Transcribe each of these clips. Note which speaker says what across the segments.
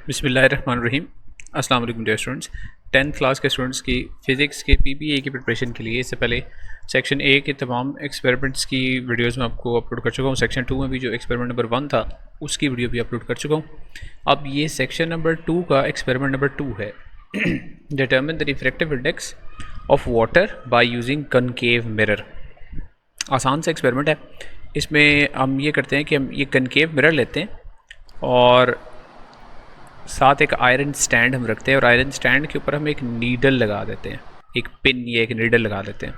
Speaker 1: बिस्मिल्लाहिर्रहमानिर्रहीम। अस्सलाम वालेकुम डियर स्टूडेंट्स। 10th क्लास के स्टूडेंट्स की फ़िज़िक्स के पीपीए की प्रिपरेशन के लिए इससे पहले सेक्शन ए के तमाम एक्सपेरिमेंट्स की वीडियोस में आपको अपलोड कर चुका हूँ। सेक्शन 2 में भी जो एक्सपेरिमेंट नंबर 1 था उसकी वीडियो भी अपलोड कर चुका हूँ। अब ये सेक्शन नंबर 2 का एक्सपेरिमेंट नंबर 2 है। Determine the refractive index of water by using concave mirror. आसान सा एक्सपेरिमेंट है। इसमें हम ये करते हैं कि हम ये कनकेव मिरर लेते हैं और साथ एक आयरन स्टैंड हम रखते हैं और आयरन स्टैंड के ऊपर हम एक नीडल लगा देते हैं, एक पिन या एक नीडल लगा देते हैं।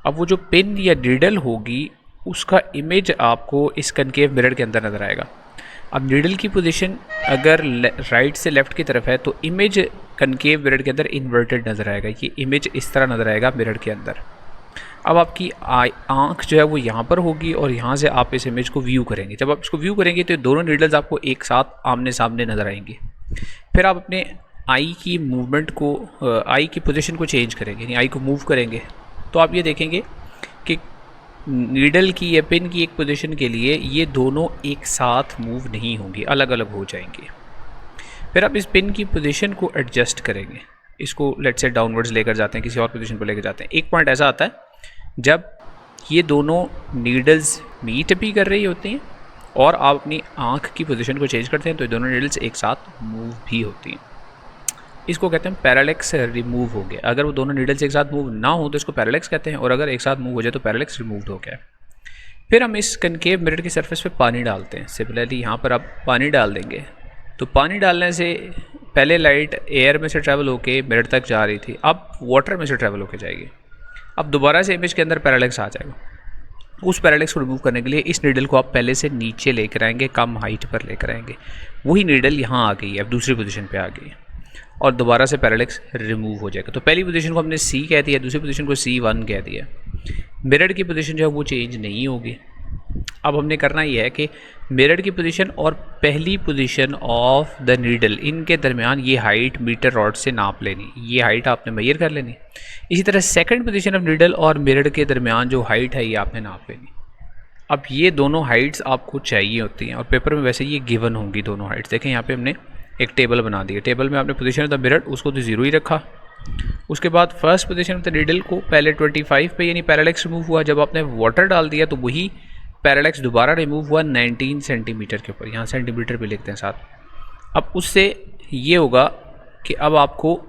Speaker 1: अब वो जो पिन या नीडल होगी उसका इमेज आपको इस कनकेव मिरर के अंदर नज़र आएगा। अब नीडल की पोजीशन अगर राइट से लेफ़्ट की तरफ है तो इमेज कनकेव मिरर के अंदर इन्वर्टेड नज़र आएगा। ये इमेज इस तरह नज़र आएगा मिरर के अंदर। अब आपकी आँख जो है वो यहाँ पर होगी और यहाँ से आप इस इमेज को व्यू करेंगे। जब आप इसको व्यू करेंगे तो दोनों नीडल्स आपको एक साथ आमने सामने नज़र आएंगे। फिर आप अपने आई की मूवमेंट को, आई की पोजीशन को चेंज करेंगे, यानी आई को मूव करेंगे तो आप ये देखेंगे कि नीडल की या पिन की एक पोजीशन के लिए ये दोनों एक साथ मूव नहीं होंगी, अलग अलग हो जाएंगे। फिर आप इस पिन की पोजीशन को एडजस्ट करेंगे, इसको लेट्स से डाउनवर्ड्स लेकर जाते हैं, किसी और पोजीशन पर लेकर जाते हैं। एक पॉइंट ऐसा आता है जब ये दोनों नीडल्स मीट भी कर रही होती हैं और आप अपनी आँख की पोजीशन को चेंज करते हैं तो ये दोनों नीडल्स एक साथ मूव भी होती हैं। इसको कहते हैं पैरेलैक्स रिमूव हो गया। अगर वो दोनों नीडल्स एक साथ मूव ना हो तो इसको पैरेलैक्स कहते हैं, और अगर एक साथ मूव हो जाए तो पैरेलैक्स रिमूव्ड हो गया। फिर हम इस कनकेव मिरर की सरफेस पे पानी डालते हैं। सिमिलरली यहाँ पर आप पानी डाल देंगे तो पानी डालने से पहले लाइट एयर में से ट्रैवल होकर मिरर तक जा रही थी, अब वाटर में से ट्रैवल होकर जाएगी। अब दोबारा से इमेज के अंदर पैरेलैक्स आ जाएगा। उस पैरेलैक्स को रिमूव करने के लिए इस नीडल को आप पहले से नीचे लेकर आएंगे, कम हाइट पर लेकर आएंगे। वही नीडल यहाँ आ गई है, अब दूसरी पोजीशन पे आ गई है और दोबारा से पैरेलैक्स रिमूव हो जाएगा। तो पहली पोजीशन को हमने C कह दिया, दूसरी पोजीशन को C1 कह दिया। मिरर की पोजीशन जो है वो चेंज नहीं होगी। अब हमने करना ये है कि मिरर की पोजीशन और पहली पोजीशन ऑफ द नीडल, इनके दरमियान ये हाइट मीटर रॉड से नाप लेनी, ये हाइट आपने मेजर कर लेनी। इसी तरह सेकंड पोजीशन ऑफ नीडल और मिरर के दरमियान जो हाइट है ये आपने नाप लेनी। अब ये दोनों हाइट्स आपको चाहिए होती हैं और पेपर में वैसे ये गिवन होंगी दोनों हाइट्स। देखें यहाँ पे हमने एक टेबल बना दी है। टेबल में आपने पोजीशन ऑफ द मिरर उसको तो 0 ही रखा। उसके बाद first position of the needle को पहले 25 पे यानी पैरेलैक्स रिमूव हुआ। जब आपने वाटर डाल दिया तो वही पैरेलैक्स दोबारा रिमूव हुआ 19 सेंटीमीटर के ऊपर, यहाँ सेंटीमीटर भी लिखते हैं साथ। अब उससे ये होगा कि अब आपको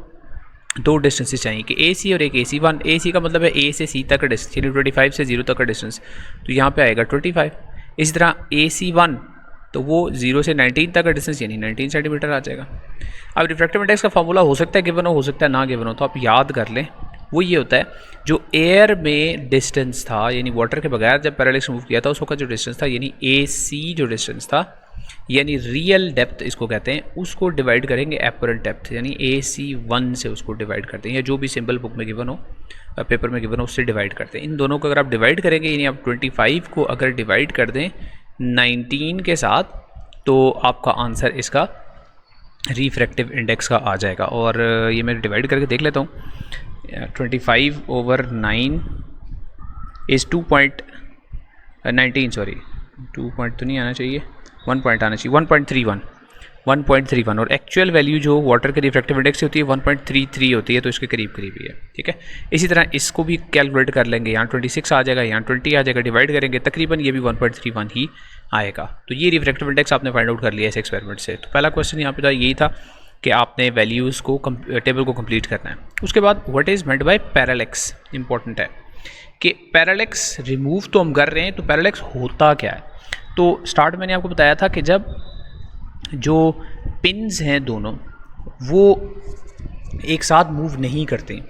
Speaker 1: दो डिस्टेंसेस चाहिए कि AC और एक AC1। AC का मतलब है A से C तक का डिस्टेंस, यानी 25 से 0 तक का डिस्टेंस, तो यहाँ पे आएगा 25। इसी तरह AC1 तो वो 0 से 19 तक का डिस्टेंस यानी 19 सेंटीमीटर आ जाएगा। अब रिफ्रैक्टिव इंडेक्स का फार्मूला हो सकता है गिवन हो सकता है ना गिवन हो, तो आप याद कर लें। वो ये होता है जो एयर में डिस्टेंस था, यानी वाटर के बगैर जब पैरेलैक्स रिमूव किया था उसका जो डिस्टेंस था, यानी AC जो डिस्टेंस था, यानी रियल डेप्थ इसको कहते हैं, उसको डिवाइड करेंगे एपरेंट डेप्थ, यानी AC1 से उसको डिवाइड करते हैं, या जो भी सिंबल बुक में गिवन हो, पेपर में गिवन हो, उससे डिवाइड करते हैं। इन दोनों को अगर आप डिवाइड करेंगे, यानी आप 25 को अगर डिवाइड कर दें 19 के साथ तो आपका आंसर इसका रिफ्रैक्टिव इंडेक्स का आ जाएगा। और ये मैं डिवाइड करके देख लेता हूँ। 25/9 इज़ 2.19, सॉरी 2 पॉइंट तो नहीं आना चाहिए, 1 पॉइंट आना चाहिए, 1.31 और एक्चुअल वैल्यू जो वाटर के रिफ्रैक्टिव इंडेक्स से होती है 1.33 होती है, तो इसके करीब करीब ही है। ठीक है, इसी तरह इसको भी कैलकुलेट कर लेंगे। यहाँ 26 आ जाएगा, यहाँ 20 आ जाएगा, डिवाइड करेंगे तकरीबन ये भी 1.31 ही आएगा। तो ये रिफ्रैक्टिव इंडेक्स आपने फाइंड आउट कर लिया इस एक्सपेरिमेंट से। तो पहला क्वेश्चन यहाँ पे था, यही था कि आपने वैल्यूज़ को टेबल को कंप्लीट करना है। उसके बाद what is meant by parallax, important है कि पैरेलैक्स रिमूव तो हम कर रहे हैं, तो पैरेलैक्स होता क्या है। तो स्टार्ट मैंने आपको बताया था कि जब जो पिन्स हैं दोनों वो एक साथ मूव नहीं करते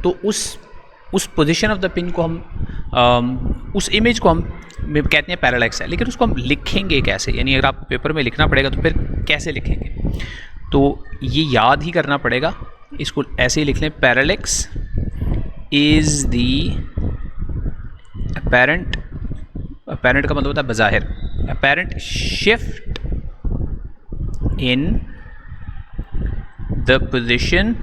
Speaker 1: तो उस पोजीशन ऑफ द पिन को हम उस इमेज को हम कहते हैं पैरेलैक्स है। लेकिन उसको हम लिखेंगे कैसे, यानी अगर आपको पेपर में लिखना पड़ेगा तो फिर कैसे लिखेंगे, तो ये याद ही करना पड़ेगा। इसको ऐसे ही लिख लें, parallax is the apparent, apparent का मतलब होता है बज़ाहिर, apparent shift in the position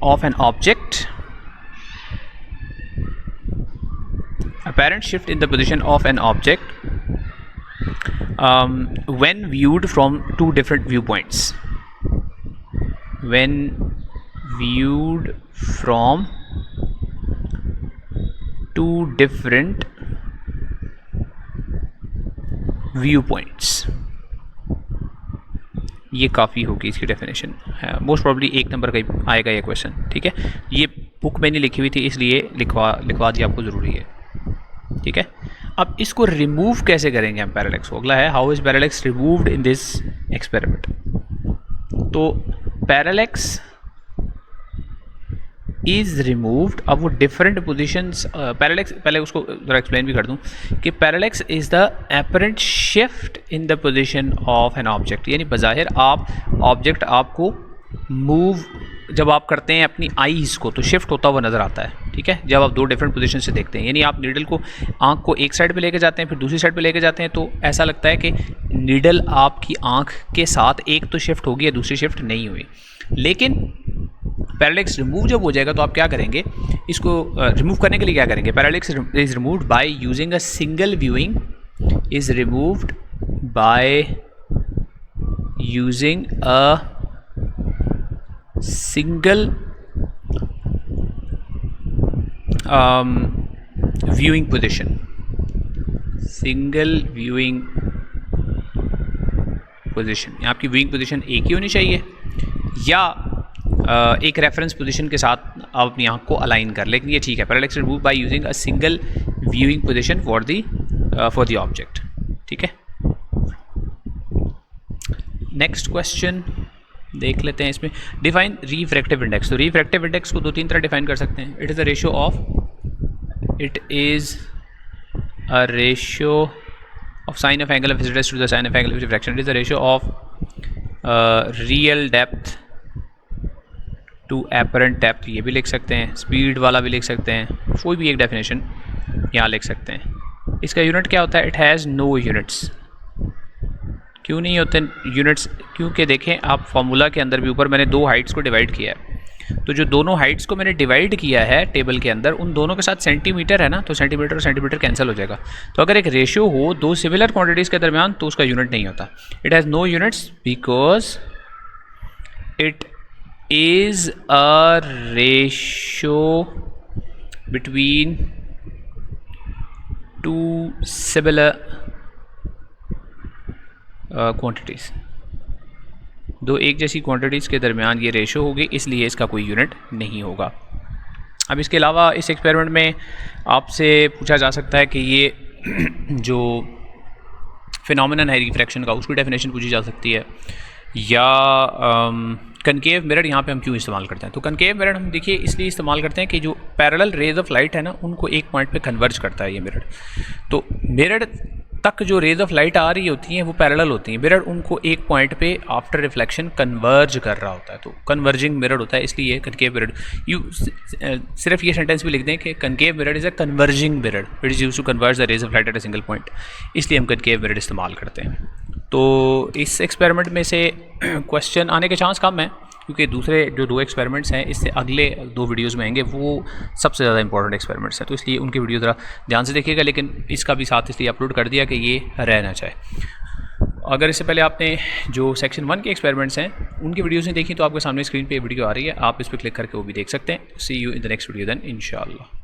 Speaker 1: of an object, apparent shift in the position of an object when viewed from two different viewpoints. When viewed from two different viewpoints. ये काफ़ी होगी इसकी definition, most probably 1 number का आएगा ये question, ठीक है। ये बुक में नहीं लिखी हुई थी इसलिए लिखवा दिया आपको ज़रूरी है, ठीक है। अब इसको रिमूव कैसे करेंगे हम पैरेलैक्स को, अगला है how is parallax removed in this experiment. तो पैरेलैक्स इज़ रिमूव्ड, अब वो डिफरेंट पोजिशंस, पैरेलैक्स पहले उसको ज़रा एक्सप्लेन भी कर दूं कि parallax is the apparent shift in the position of an object, यानी बज़ाहिर आप ऑब्जेक्ट आपको मूव जब आप करते हैं अपनी आईज़ को तो शिफ्ट होता हुआ नज़र आता है, ठीक है, जब आप दो डिफरेंट पोजीशन से देखते हैं। यानी आप नीडल को आँख को एक साइड पे लेके जाते हैं फिर दूसरी साइड पे लेके जाते हैं तो ऐसा लगता है कि नीडल आपकी आँख के साथ एक तो शिफ्ट होगी या दूसरी शिफ्ट नहीं हुई। लेकिन पैरेलैक्स रिमूव जब हो जाएगा तो आप क्या करेंगे, इसको रिमूव करने के लिए क्या करेंगे, parallax is removed by using a single viewing, is removed by using a single viewing position, single viewing position. आपकी व्यूइंग पोजीशन एक ही होनी चाहिए या एक रेफरेंस पोजीशन के साथ आप अपनी आँख को अलाइन कर, लेकिन ये ठीक है, parallax remove by using a single viewing position for the object, ठीक है। नेक्स्ट क्वेश्चन देख लेते हैं, इसमें डिफाइन रिफ्रैक्टिव इंडेक्स। तो रिफ्रैक्टिव इंडेक्स को 2-3 तरह डिफाइन कर सकते हैं। It is a ratio of sine of angle of incidence to the sine of angle of refraction. It is a ratio of real depth to apparent depth, ये भी लिख सकते हैं, स्पीड वाला भी लिख सकते हैं, कोई भी एक डेफिनेशन यहाँ लिख सकते हैं। इसका यूनिट क्या होता है, इट हैज़ नो यूनिट्स। क्यों नहीं होते यूनिट्स, क्योंकि देखें आप फॉर्मूला के अंदर भी ऊपर मैंने दो हाइट्स को डिवाइड किया है, तो जो दोनों हाइट्स को मैंने डिवाइड किया है टेबल के अंदर उन दोनों के साथ सेंटीमीटर है ना, तो सेंटीमीटर और सेंटीमीटर कैंसिल हो जाएगा। तो अगर एक रेशियो हो दो सिमिलर क्वांटिटीज़ के दरमियान तो उसका यूनिट नहीं होता। It has no units because it is a ratio between two similar quantities, दो एक जैसी क्वांटिटीज़ के दरमियान ये रेशो होगी, इसलिए इसका कोई यूनिट नहीं होगा। अब इसके अलावा इस एक्सपेरिमेंट में आपसे पूछा जा सकता है कि ये जो फिनोमेनन है रिफ्रैक्शन का उसकी डेफिनेशन पूछी जा सकती है, या कनकेव मिरर यहाँ पे हम क्यों इस्तेमाल करते हैं। तो कनकेव मिरर हम देखिए इसलिए इस्तेमाल करते हैं कि जो पैरेलल रेज ऑफ लाइट है ना उनको एक पॉइंट पे कन्वर्ज करता है ये मिरर। तो मिरर तक जो रेज ऑफ लाइट आ रही होती हैं वो पैरेलल होती हैं, मिरर उनको एक पॉइंट पे आफ्टर रिफ्लेक्शन कन्वर्ज कर रहा होता है, तो कन्वर्जिंग मिरर होता है, इसलिए कनकेव मिरर। यू सिर्फ ये सेंटेंस भी लिख दें कि concave mirror is a converging mirror, it is used to converge the rays of light at a single point, इसलिए हम कनकेव मिरर इस्तेमाल करते हैं। तो इस एक्सपेरिमेंट में से क्वेश्चन आने के चांस कम है क्योंकि दूसरे जो दो एक्सपेरिमेंट्स हैं इससे अगले दो वीडियोस में आएंगे, वो सबसे ज़्यादा इंपॉर्टेंट एक्सपेरिमेंट्स हैं, तो इसलिए उनकी वीडियो ज़रा ध्यान से देखिएगा। लेकिन इसका भी साथ इसलिए अपलोड कर दिया कि ये रहना चाहिए। अगर इससे पहले आपने जो सेक्शन 1 के एक्सपेरिमेंट्स हैं उनकी वीडियोज़ नहीं देखी तो आपके सामने स्क्रीन पर वीडियो आ रही है, आप इस पर क्लिक करके वो भी देख सकते हैं। See you in the next video then इंशाल्लाह।